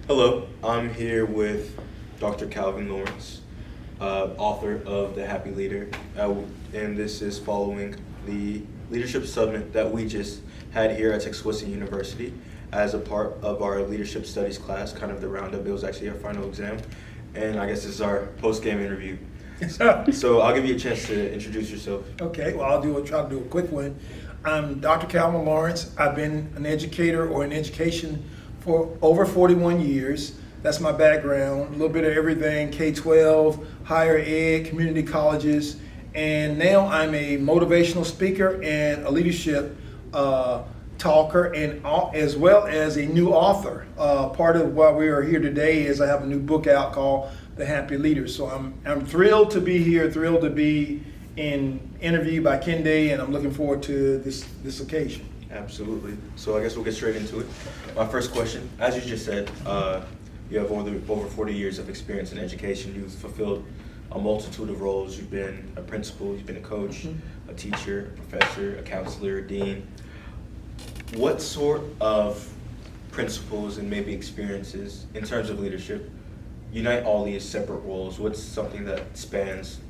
Hello, I'm here with Dr. Calvin Lawrence, author of The Happy Leader, and this is following the Leadership Summit that we just had here at Texas University as a part of our Leadership Studies class, kind of the roundup. It was actually our final exam, and I guess this is our post-game interview. So I'll give you a chance to introduce yourself. Okay, well, try to do a quick one. I'm Dr. Calvin Lawrence. I've been an educator or in education for over 41 years. That's my background, a little bit of everything, K-12, higher ed, community colleges, and now I'm a motivational speaker and a leadership talker, and as well as a new author. Part of why we are here today is I have a new book out called The Happy Leader. So I'm thrilled to be here, thrilled to be interviewed by Kende, and I'm looking forward to this occasion. Absolutely. So I guess we'll get straight into it. My first question, as you just said, you have over 40 years of experience in education. You've fulfilled a multitude of roles. You've been a principal, you've been a coach, a teacher, a professor, a counselor, a dean. What sort of principles and maybe experiences in terms of leadership unite all these separate roles? What's something that spans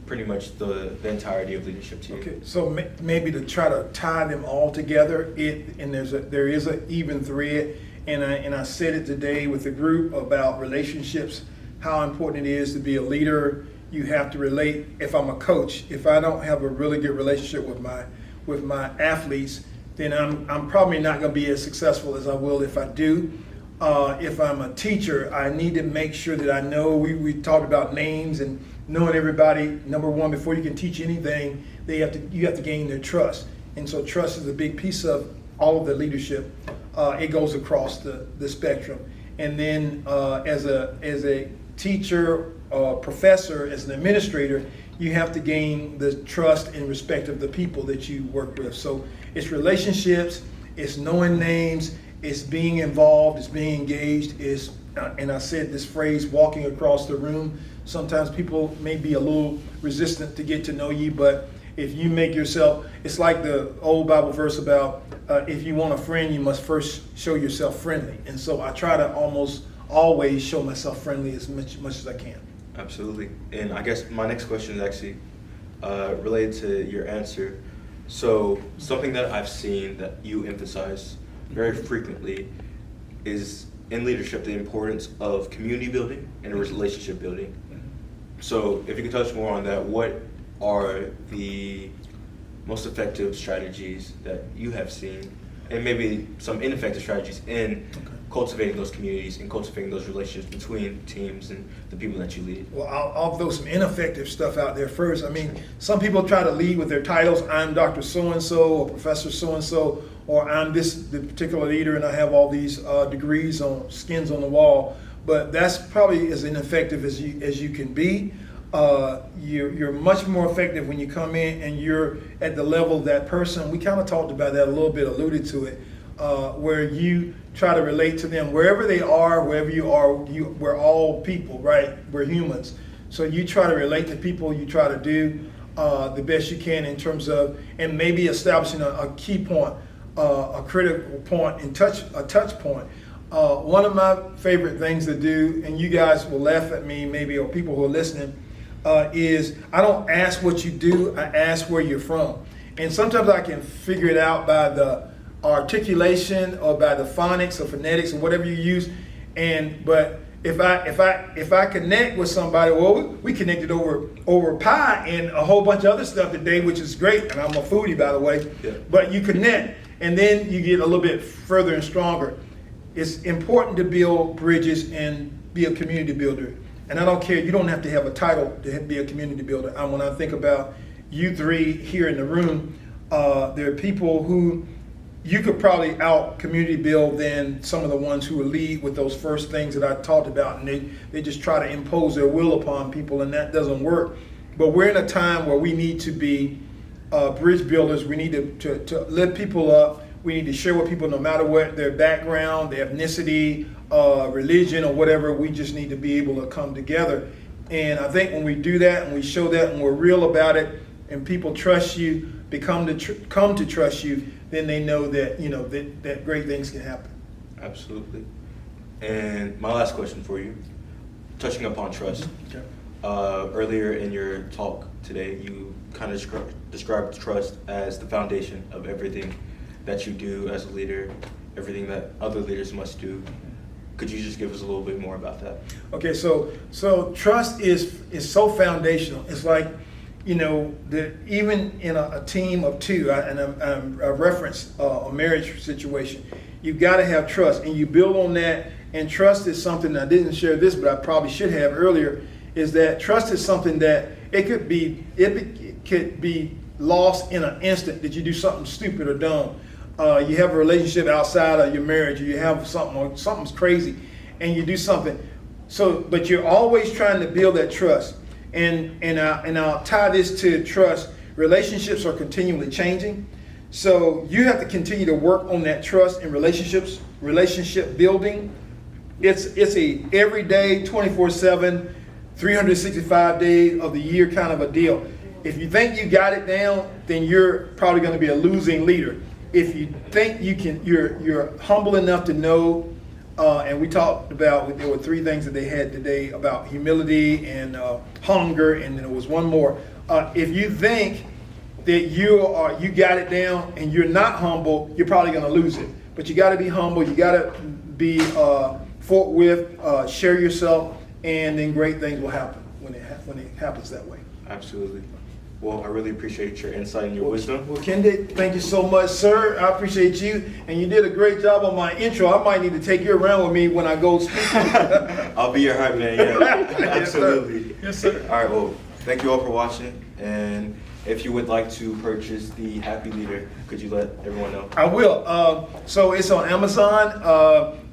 pretty much the entirety of leadership to you? Okay, so maybe to try to tie them all together, there is an even thread, and I said it today with the group about relationships, how important it is to be a leader. You have to relate. If I'm a coach, if I don't have a really good relationship with my athletes, then I'm probably not going to be as successful as I will if I do. If I'm a teacher, I need to make sure that I know. We talked about names and knowing everybody. Number one, before you can teach anything, you have to gain their trust, and so trust is a big piece of all of the leadership. It goes across the spectrum, and then as a teacher, professor, as an administrator, you have to gain the trust and respect of the people that you work with. So it's relationships, it's knowing names, it's being involved, it's being engaged, and I said this phrase, walking across the room. Sometimes people may be a little resistant to get to know you, but if you make yourself, it's like the old Bible verse about if you want a friend, you must first show yourself friendly. And so I try to almost always show myself friendly as much as I can. Absolutely. And I guess my next question is actually related to your answer. So something that I've seen that you emphasize very frequently is in leadership, the importance of community building and relationship building. So if you could touch more on that, what are the most effective strategies that you have seen, and maybe some ineffective strategies in cultivating those communities and cultivating those relationships between teams and the people that you lead? Well, I'll throw some ineffective stuff out there first. I mean, some people try to lead with their titles. I'm Dr. So-and-so or Professor so-and-so, or I'm the particular leader and I have all these degrees on skins on the wall. But that's probably as ineffective as you can be. You're much more effective when you come in and you're at the level of that person. We kind of talked about that a little bit, alluded to it, where you try to relate to them wherever they are, wherever you are. We're all people, right? We're humans. So you try to relate to people. You try to do the best you can in terms of, and maybe establishing a key point, a critical point, and a touch point. One of my favorite things to do, and you guys will laugh at me maybe, or people who are listening, is I don't ask what you do, I ask where you're from. And sometimes I can figure it out by the articulation or by the phonics or phonetics or whatever you use. But if I connect with somebody, well, we connected over pie and a whole bunch of other stuff today, which is great. And I'm a foodie, by the way. Yeah. But you connect, and then you get a little bit further and stronger. It's important to build bridges and be a community builder. And I don't care, you don't have to have a title to be a community builder. When I think about you three here in the room, there are people who you could probably out community build than some of the ones who lead with those first things that I talked about, and they just try to impose their will upon people, and that doesn't work. But we're in a time where we need to be bridge builders. We need to lift people up. We need to share with people no matter what their background, their ethnicity, religion, or whatever. We just need to be able to come together. And I think when we do that and we show that and we're real about it, and people trust you, come to trust you, then they know that that great things can happen. Absolutely. And my last question for you, touching upon trust. Okay. Earlier in your talk today, you kind of described trust as the foundation of everything that you do as a leader, everything that other leaders must do. Could you just give us a little bit more about that? Okay, so trust is so foundational. It's like, you know, even in a team of two, and I referenced a marriage situation, you've got to have trust, and you build on that. And trust is something, I didn't share this, but I probably should have earlier, is that trust is something that it could be lost in an instant that you do something stupid or dumb. You have a relationship outside of your marriage, or you have something's crazy, and you do something. So, but you're always trying to build that trust. And I'll tie this to trust. Relationships are continually changing, so you have to continue to work on that trust and relationship building. It's a everyday, 24/7, 365 days of the year kind of a deal. If you think you got it down, then you're probably going to be a losing leader. If you think you can, you're humble enough to know, and we talked about, there were 3 things that they had today about humility and hunger, and then there was one more. If you think that you got it down and you're not humble, you're probably going to lose it. But you got to be humble. You got to be forthwith, share yourself, and then great things will happen when it happens that way. Absolutely. Well, I really appreciate your insight and your wisdom. Well, Kendi, thank you so much, sir. I appreciate you, and you did a great job on my intro. I might need to take you around with me when I go speak. I'll be your hype man, yeah. Absolutely. Yes, sir. All right, well, thank you all for watching. And if you would like to purchase the Happy Leader, could you let everyone know? I will. So it's on Amazon.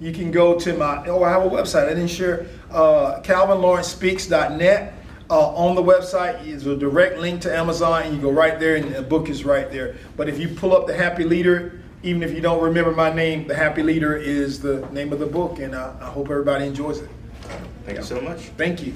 You can go to I have a website. I didn't share, calvinlawrencespeaks.net. On the website is a direct link to Amazon, and you go right there, and the book is right there. But if you pull up The Happy Leader, even if you don't remember my name, The Happy Leader is the name of the book, and I hope everybody enjoys it. Thank you so much. Thank you.